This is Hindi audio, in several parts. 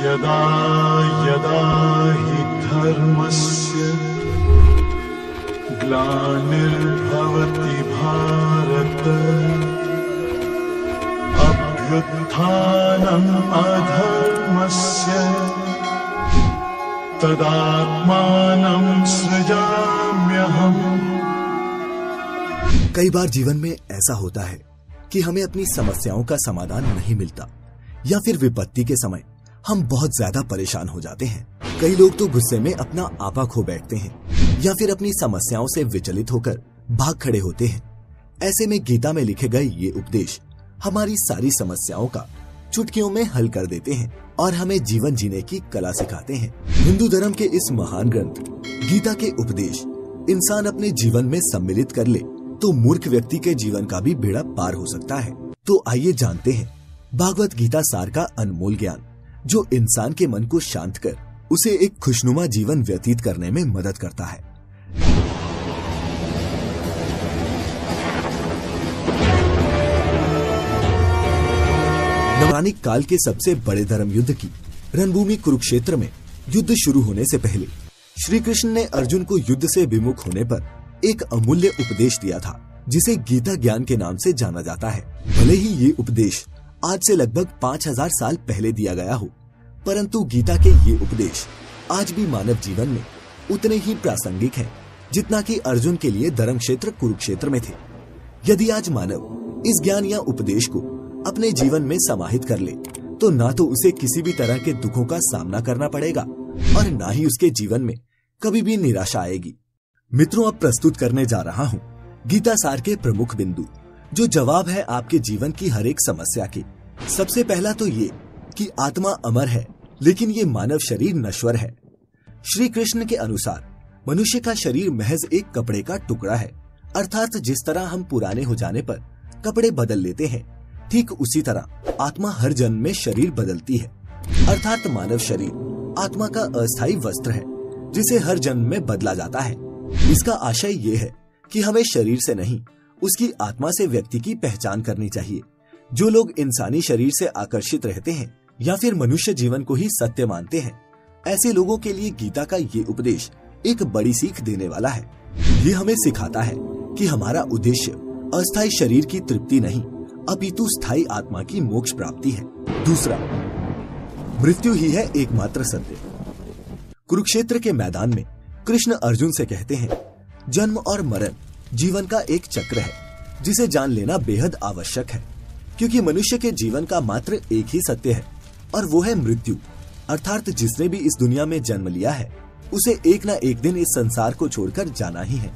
यदा यदा हि धर्मस्य ग्लानिर्भवति भारत अभ्युत्थानम् अधर्मस्य तदात्मानं सृजाम्यहम्। कई बार जीवन में ऐसा होता है कि हमें अपनी समस्याओं का समाधान नहीं मिलता या फिर विपत्ति के समय हम बहुत ज्यादा परेशान हो जाते हैं। कई लोग तो गुस्से में अपना आपा खो बैठते हैं या फिर अपनी समस्याओं से विचलित होकर भाग खड़े होते हैं। ऐसे में गीता में लिखे गए ये उपदेश हमारी सारी समस्याओं का चुटकियों में हल कर देते हैं और हमें जीवन जीने की कला सिखाते हैं। हिंदू धर्म के इस महान ग्रंथ गीता के उपदेश इंसान अपने जीवन में सम्मिलित कर ले तो मूर्ख व्यक्ति के जीवन का भी बेड़ा पार हो सकता है। तो आइए जानते हैं भागवत गीता सार का अनमोल ज्ञान जो इंसान के मन को शांत कर उसे एक खुशनुमा जीवन व्यतीत करने में मदद करता है। पौराणिक काल के सबसे बड़े धर्म युद्ध की रणभूमि कुरुक्षेत्र में युद्ध शुरू होने से पहले श्री कृष्ण ने अर्जुन को युद्ध से विमुख होने पर एक अमूल्य उपदेश दिया था जिसे गीता ज्ञान के नाम से जाना जाता है। भले ही ये उपदेश आज से लगभग 5000 साल पहले दिया गया हो, परंतु गीता के ये उपदेश आज भी मानव जीवन में उतने ही प्रासंगिक हैं जितना कि अर्जुन के लिए धर्म क्षेत्र कुरुक्षेत्र में थे। यदि आज मानव इस ज्ञान या उपदेश को अपने जीवन में समाहित कर ले तो ना तो उसे किसी भी तरह के दुखों का सामना करना पड़ेगा और ना ही उसके जीवन में कभी भी निराशा आएगी। मित्रों, अब प्रस्तुत करने जा रहा हूँ गीता सार के प्रमुख बिंदु जो जवाब है आपके जीवन की हर एक समस्या के। सबसे पहला तो ये कि आत्मा अमर है लेकिन ये मानव शरीर नश्वर है। श्री कृष्ण के अनुसार मनुष्य का शरीर महज एक कपड़े का टुकड़ा है, अर्थात जिस तरह हम पुराने हो जाने पर कपड़े बदल लेते हैं ठीक उसी तरह आत्मा हर जन्म में शरीर बदलती है, अर्थात मानव शरीर आत्मा का अस्थायी वस्त्र है जिसे हर जन्म में बदला जाता है। इसका आशय ये है कि हमें शरीर से नहीं उसकी आत्मा से व्यक्ति की पहचान करनी चाहिए। जो लोग इंसानी शरीर से आकर्षित रहते हैं या फिर मनुष्य जीवन को ही सत्य मानते हैं, ऐसे लोगों के लिए गीता का ये उपदेश एक बड़ी सीख देने वाला है। ये हमें सिखाता है कि हमारा उद्देश्य अस्थायी शरीर की तृप्ति नहीं अपितु स्थायी आत्मा की मोक्ष प्राप्ति है। दूसरा, मृत्यु ही है एकमात्र सत्य। कुरुक्षेत्र के मैदान में कृष्ण अर्जुन से कहते हैं, जन्म और मरण जीवन का एक चक्र है जिसे जान लेना बेहद आवश्यक है, क्योंकि मनुष्य के जीवन का मात्र एक ही सत्य है और वो है मृत्यु। अर्थात जिसने भी इस दुनिया में जन्म लिया है उसे एक न एक दिन इस संसार को छोड़कर जाना ही है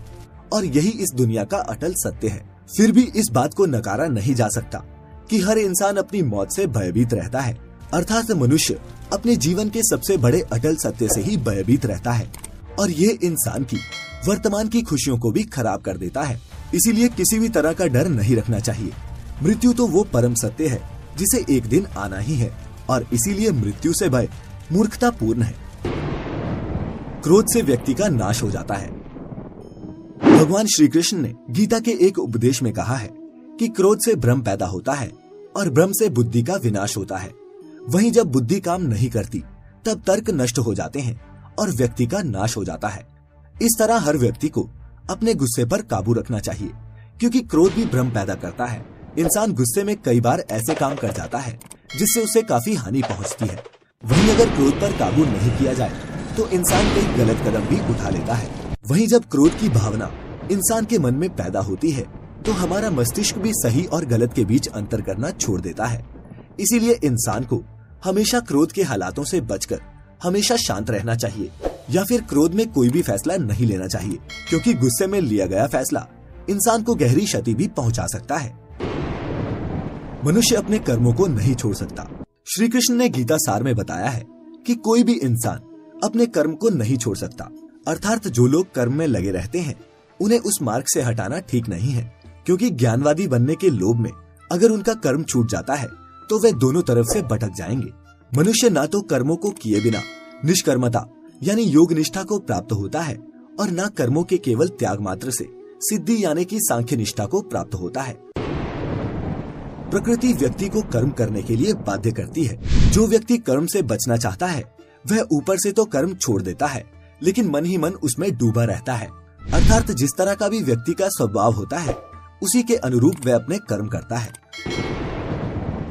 और यही इस दुनिया का अटल सत्य है। फिर भी इस बात को नकारा नहीं जा सकता कि हर इंसान अपनी मौत से भयभीत रहता है, अर्थात मनुष्य अपने जीवन के सबसे बड़े अटल सत्य से ही भयभीत रहता है और ये इंसान की वर्तमान की खुशियों को भी खराब कर देता है। इसीलिए किसी भी तरह का डर नहीं रखना चाहिए। मृत्यु तो वो परम सत्य है जिसे एक दिन आना ही है और इसीलिए मृत्यु से भय मूर्खतापूर्ण है। क्रोध से व्यक्ति का नाश हो जाता है। भगवान श्री कृष्ण ने गीता के एक उपदेश में कहा है कि क्रोध से भ्रम पैदा होता है और भ्रम से बुद्धि का विनाश होता है। वहीं जब बुद्धि काम नहीं करती तब तर्क नष्ट हो जाते हैं और व्यक्ति का नाश हो जाता है। इस तरह हर व्यक्ति को अपने गुस्से पर काबू रखना चाहिए, क्योंकि क्रोध भी भ्रम पैदा करता है। इंसान गुस्से में कई बार ऐसे काम कर जाता है जिससे उसे काफी हानि पहुंचती है। वहीं अगर क्रोध पर काबू नहीं किया जाए तो इंसान कई गलत कदम भी उठा लेता है। वहीं जब क्रोध की भावना इंसान के मन में पैदा होती है तो हमारा मस्तिष्क भी सही और गलत के बीच अंतर करना छोड़ देता है। इसीलिए इंसान को हमेशा क्रोध के हालातों से बचकर हमेशा शांत रहना चाहिए या फिर क्रोध में कोई भी फैसला नहीं लेना चाहिए, क्योंकि गुस्से में लिया गया फैसला इंसान को गहरी क्षति भी पहुंचा सकता है। मनुष्य अपने कर्मों को नहीं छोड़ सकता। श्री कृष्ण ने गीता सार में बताया है कि कोई भी इंसान अपने कर्म को नहीं छोड़ सकता, अर्थात जो लोग कर्म में लगे रहते हैं उन्हें उस मार्ग से हटाना ठीक नहीं है, क्योंकि ज्ञानवादी बनने के लोभ में अगर उनका कर्म छूट जाता है तो वे दोनों तरफ से भटक जाएंगे। मनुष्य ना तो कर्मों को किए बिना निष्कर्मता यानी योग निष्ठा को प्राप्त होता है और न कर्मों के केवल त्याग मात्र से सिद्धि यानी कि सांख्य निष्ठा को प्राप्त होता है। प्रकृति व्यक्ति को कर्म करने के लिए बाध्य करती है। जो व्यक्ति कर्म से बचना चाहता है वह ऊपर से तो कर्म छोड़ देता है, लेकिन मन ही मन उसमें डूबा रहता है। अर्थात जिस तरह का भी व्यक्ति का स्वभाव होता है उसी के अनुरूप वह अपने कर्म करता है।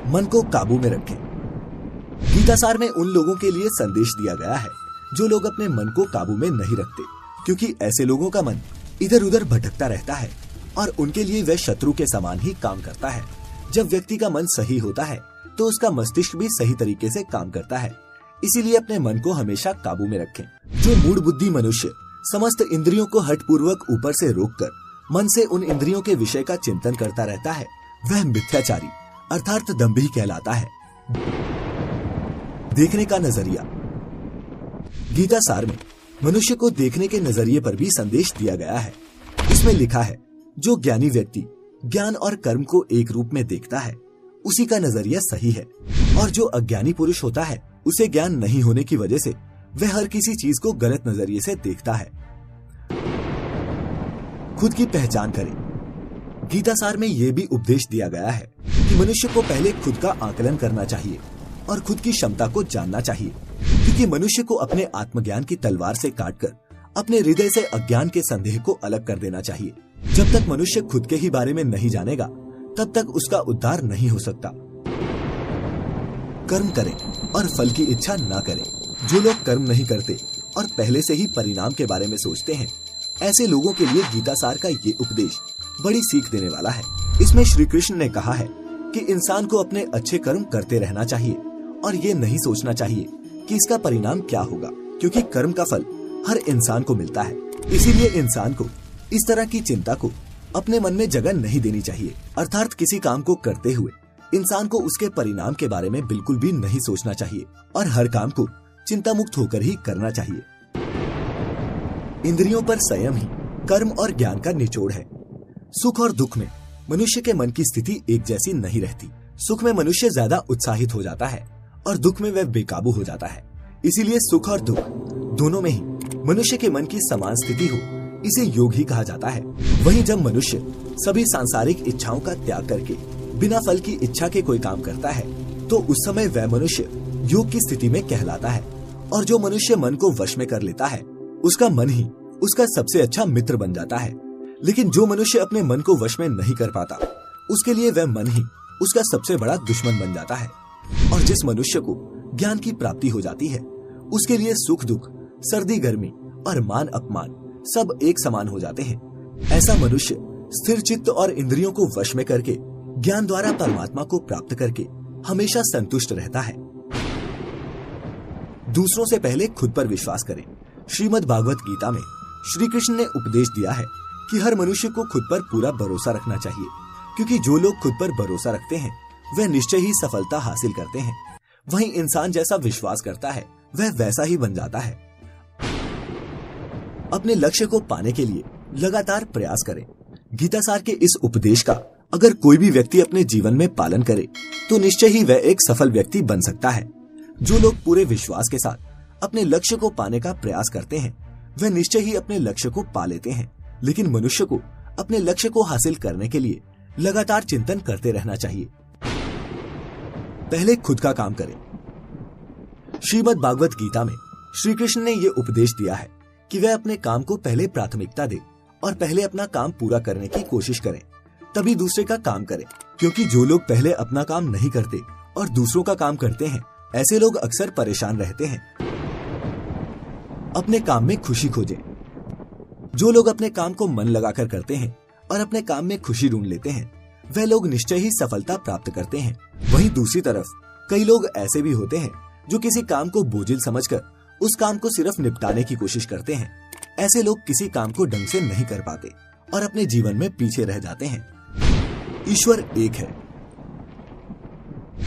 मन को काबू में रखें। गीतासार में उन लोगों के लिए संदेश दिया गया है जो लोग अपने मन को काबू में नहीं रखते, क्योंकि ऐसे लोगों का मन इधर उधर भटकता रहता है और उनके लिए वह शत्रु के समान ही काम करता है। जब व्यक्ति का मन सही होता है तो उसका मस्तिष्क भी सही तरीके से काम करता है। इसीलिए अपने मन को हमेशा काबू में रखें। जो मूढ़ बुद्धि मनुष्य समस्त इंद्रियों को हठपूर्वक ऊपर से रोककर मन से उन इंद्रियों के विषय का चिंतन करता रहता है वह मिथ्याचारी अर्थात दंभी कहलाता है। देखने का नजरिया। गीता सार में मनुष्य को देखने के नजरिए पर भी संदेश दिया गया है। इसमें लिखा है, जो ज्ञानी व्यक्ति ज्ञान और कर्म को एक रूप में देखता है उसी का नजरिया सही है, और जो अज्ञानी पुरुष होता है उसे ज्ञान नहीं होने की वजह से वह हर किसी चीज को गलत नजरिए से देखता है। खुद की पहचान करें। गीतासार में यह भी उपदेश दिया गया है कि मनुष्य को पहले खुद का आकलन करना चाहिए और खुद की क्षमता को जानना चाहिए, क्योंकि मनुष्य को अपने आत्मज्ञान की तलवार से काटकर अपने हृदय से अज्ञान के संदेह को अलग कर देना चाहिए। जब तक मनुष्य खुद के ही बारे में नहीं जानेगा तब तक उसका उद्धार नहीं हो सकता। कर्म करें और फल की इच्छा ना करें। जो लोग कर्म नहीं करते और पहले से ही परिणाम के बारे में सोचते हैं, ऐसे लोगों के लिए गीतासार का ये उपदेश बड़ी सीख देने वाला है। इसमें श्री कृष्ण ने कहा है कि इंसान को अपने अच्छे कर्म करते रहना चाहिए और ये नहीं सोचना चाहिए कि इसका परिणाम क्या होगा, क्योंकि कर्म का फल हर इंसान को मिलता है। इसीलिए इंसान को इस तरह की चिंता को अपने मन में जगह नहीं देनी चाहिए। अर्थात किसी काम को करते हुए इंसान को उसके परिणाम के बारे में बिल्कुल भी नहीं सोचना चाहिए और हर काम को चिंता मुक्त होकर ही करना चाहिए। इंद्रियों पर संयम ही कर्म और ज्ञान का निचोड़ है। सुख और दुख में मनुष्य के मन की स्थिति एक जैसी नहीं रहती। सुख में मनुष्य ज्यादा उत्साहित हो जाता है और दुख में वह बेकाबू हो जाता है। इसीलिए सुख और दुख दोनों में ही मनुष्य के मन की समान स्थिति हो, इसे योग ही कहा जाता है। वहीं जब मनुष्य सभी सांसारिक इच्छाओं का त्याग करके बिना फल की इच्छा के कोई काम करता है तो उस समय वह मनुष्य योग की स्थिति में कहलाता है। और जो मनुष्य मन को वश में कर लेता है उसका मन ही उसका सबसे अच्छा मित्र बन जाता है। लेकिन जो मनुष्य अपने मन को वश में नहीं कर पाता उसके लिए वह मन ही उसका सबसे बड़ा दुश्मन बन जाता है। और जिस मनुष्य को ज्ञान की प्राप्ति हो जाती है उसके लिए सुख दुख, सर्दी गर्मी और मान अपमान सब एक समान हो जाते हैं। ऐसा मनुष्य स्थिर चित्त और इंद्रियों को वश में करके ज्ञान द्वारा परमात्मा को प्राप्त करके हमेशा संतुष्ट रहता है। दूसरों से पहले खुद पर विश्वास करें। श्रीमद् भागवत गीता में श्री कृष्ण ने उपदेश दिया है कि हर मनुष्य को खुद पर पूरा भरोसा रखना चाहिए, क्योंकि जो लोग खुद पर भरोसा रखते हैं वह निश्चय ही सफलता हासिल करते हैं। वहीं इंसान जैसा विश्वास करता है वह वैसा ही बन जाता है। अपने लक्ष्य को पाने के लिए लगातार प्रयास करें। गीतासार के इस उपदेश का अगर कोई भी व्यक्ति अपने जीवन में पालन करे तो निश्चय ही वह एक सफल व्यक्ति बन सकता है। जो लोग पूरे विश्वास के साथ अपने लक्ष्य को पाने का प्रयास करते हैं वह निश्चय ही अपने लक्ष्य को पा लेते हैं। लेकिन मनुष्य को अपने लक्ष्य को हासिल करने के लिए लगातार चिंतन करते रहना चाहिए। पहले खुद का काम करें। श्रीमद् भागवत गीता में श्री कृष्ण ने ये उपदेश दिया है कि वह अपने काम को पहले प्राथमिकता दे और पहले अपना काम पूरा करने की कोशिश करें, तभी दूसरे का काम करें। क्योंकि जो लोग पहले अपना काम नहीं करते और दूसरों का काम करते हैं, ऐसे लोग अक्सर परेशान रहते हैं। अपने काम में खुशी खोजें। जो लोग अपने काम को मन लगाकर करते हैं और अपने काम में खुशी ढूंढ लेते हैं वह लोग निश्चय ही सफलता प्राप्त करते हैं। वहीं दूसरी तरफ कई लोग ऐसे भी होते हैं जो किसी काम को बोझिल समझकर उस काम को सिर्फ निपटाने की कोशिश करते हैं। ऐसे लोग किसी काम को ढंग से नहीं कर पाते और अपने जीवन में पीछे रह जाते हैं। ईश्वर एक है।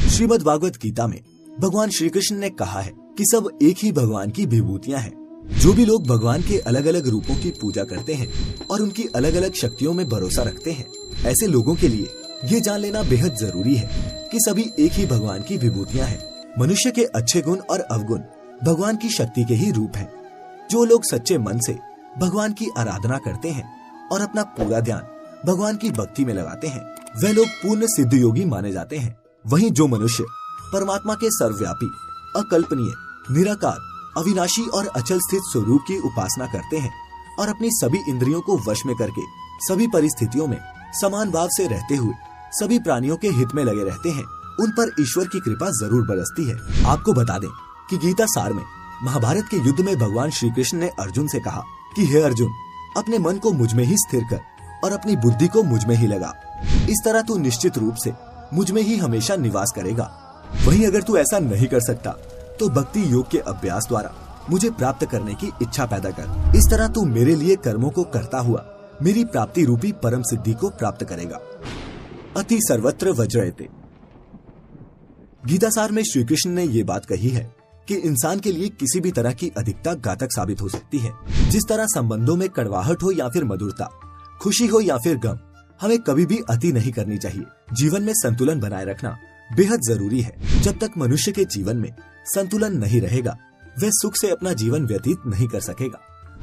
श्रीमद् भागवत गीता में भगवान श्री कृष्ण ने कहा है कि सब एक ही भगवान की विभूतियां हैं। जो भी लोग भगवान के अलग अलग रूपों की पूजा करते हैं और उनकी अलग अलग शक्तियों में भरोसा रखते हैं, ऐसे लोगों के लिए ये जान लेना बेहद जरूरी है कि सभी एक ही भगवान की विभूतियां हैं। मनुष्य के अच्छे गुण और अवगुण भगवान की शक्ति के ही रूप हैं। जो लोग सच्चे मन से भगवान की आराधना करते हैं और अपना पूरा ध्यान भगवान की भक्ति में लगाते हैं, वे लोग पूर्ण सिद्ध योगी माने जाते हैं। वहीं जो मनुष्य परमात्मा के सर्वव्यापी, अकल्पनीय, निराकार, अविनाशी और अचल स्थित स्वरूप की उपासना करते हैं और अपनी सभी इंद्रियों को वश में करके सभी परिस्थितियों में समान भाव से रहते हुए सभी प्राणियों के हित में लगे रहते हैं, उन पर ईश्वर की कृपा जरूर बरसती है। आपको बता दें कि गीता सार में महाभारत के युद्ध में भगवान श्री कृष्ण ने अर्जुन से कहा कि हे अर्जुन, अपने मन को मुझ में ही स्थिर कर और अपनी बुद्धि को मुझ में ही लगा। इस तरह तू निश्चित रूप से मुझ में ही हमेशा निवास करेगा। वहीं अगर तू ऐसा नहीं कर सकता तो भक्ति योग के अभ्यास द्वारा मुझे प्राप्त करने की इच्छा पैदा कर। इस तरह तू मेरे लिए कर्मों को करता हुआ मेरी प्राप्ति रूपी परम सिद्धि को प्राप्त करेगा। अति सर्वत्र वज्रयते। गीता सार में श्री कृष्ण ने ये बात कही है कि इंसान के लिए किसी भी तरह की अधिकता घातक साबित हो सकती है। जिस तरह संबंधों में कड़वाहट हो या फिर मधुरता, खुशी हो या फिर गम, हमें कभी भी अति नहीं करनी चाहिए। जीवन में संतुलन बनाए रखना बेहद जरूरी है। जब तक मनुष्य के जीवन में संतुलन नहीं रहेगा, वह सुख से अपना जीवन व्यतीत नहीं कर सकेगा।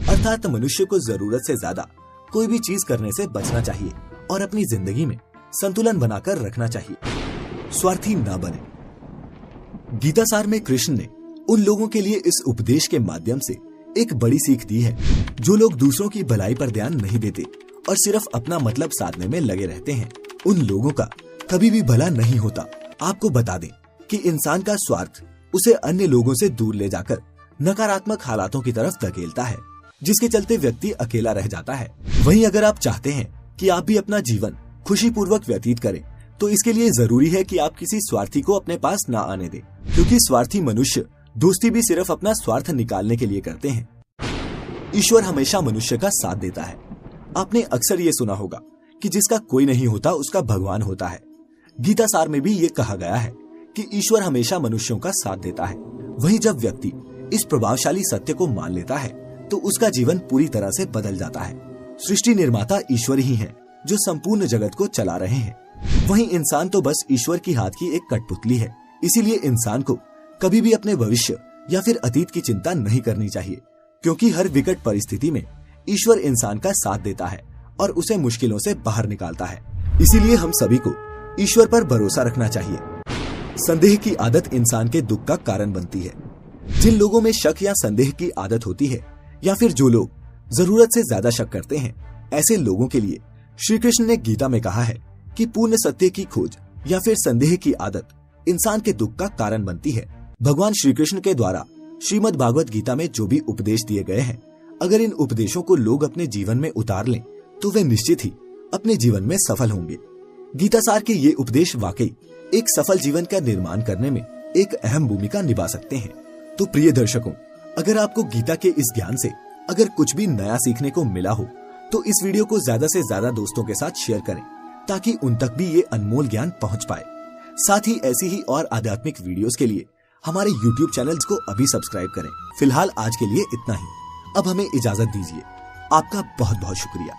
अर्थात मनुष्य को जरूरत से ज्यादा कोई भी चीज करने से बचना चाहिए और अपनी जिंदगी में संतुलन बनाकर रखना चाहिए। स्वार्थी न बने। गीता सार में कृष्ण ने उन लोगों के लिए इस उपदेश के माध्यम से एक बड़ी सीख दी है जो लोग दूसरों की भलाई पर ध्यान नहीं देते और सिर्फ अपना मतलब साधने में लगे रहते हैं। उन लोगों का कभी भी भला नहीं होता। आपको बता दें कि इंसान का स्वार्थ उसे अन्य लोगों से दूर ले जाकर नकारात्मक हालातों की तरफ धकेलता है, जिसके चलते व्यक्ति अकेला रह जाता है। वहीं अगर आप चाहते हैं कि आप भी अपना जीवन खुशी पूर्वक व्यतीत करें, तो इसके लिए जरूरी है कि आप किसी स्वार्थी को अपने पास ना आने दें, क्योंकि स्वार्थी मनुष्य दोस्ती भी सिर्फ अपना स्वार्थ निकालने के लिए करते हैं। ईश्वर हमेशा मनुष्य का साथ देता है। आपने अक्सर ये सुना होगा कि जिसका कोई नहीं होता उसका भगवान होता है। गीता सार में भी ये कहा गया है कि ईश्वर हमेशा मनुष्यों का साथ देता है। वहीं जब व्यक्ति इस प्रभावशाली सत्य को मान लेता है तो उसका जीवन पूरी तरह से बदल जाता है। सृष्टि निर्माता ईश्वर ही है जो संपूर्ण जगत को चला रहे हैं। वहीं इंसान तो बस ईश्वर की हाथ की एक कठपुतली है। इसीलिए इंसान को कभी भी अपने भविष्य या फिर अतीत की चिंता नहीं करनी चाहिए, क्योंकि हर विकट परिस्थिति में ईश्वर इंसान का साथ देता है और उसे मुश्किलों से बाहर निकालता है। इसीलिए हम सभी को ईश्वर पर भरोसा रखना चाहिए। संदेह की आदत इंसान के दुख का कारण बनती है। जिन लोगों में शक या संदेह की आदत होती है या फिर जो लोग जरूरत से ज्यादा शक करते हैं, ऐसे लोगों के लिए श्री कृष्ण ने गीता में कहा है कि पूर्ण सत्य की खोज या फिर संदेह की आदत इंसान के दुख का कारण बनती है। भगवान श्री कृष्ण के द्वारा श्रीमद् भागवत गीता में जो भी उपदेश दिए गए हैं, अगर इन उपदेशों को लोग अपने जीवन में उतार लें तो वे निश्चित ही अपने जीवन में सफल होंगे। गीता सार के ये उपदेश वाकई एक सफल जीवन का निर्माण करने में एक अहम भूमिका निभा सकते हैं। तो प्रिय दर्शकों, अगर आपको गीता के इस ज्ञान से अगर कुछ भी नया सीखने को मिला हो तो इस वीडियो को ज्यादा से ज्यादा दोस्तों के साथ शेयर करें, ताकि उन तक भी ये अनमोल ज्ञान पहुंच पाए। साथ ही ऐसी ही और आध्यात्मिक वीडियोस के लिए हमारे YouTube चैनल्स को अभी सब्सक्राइब करें। फिलहाल आज के लिए इतना ही। अब हमें इजाजत दीजिए। आपका बहुत बहुत शुक्रिया।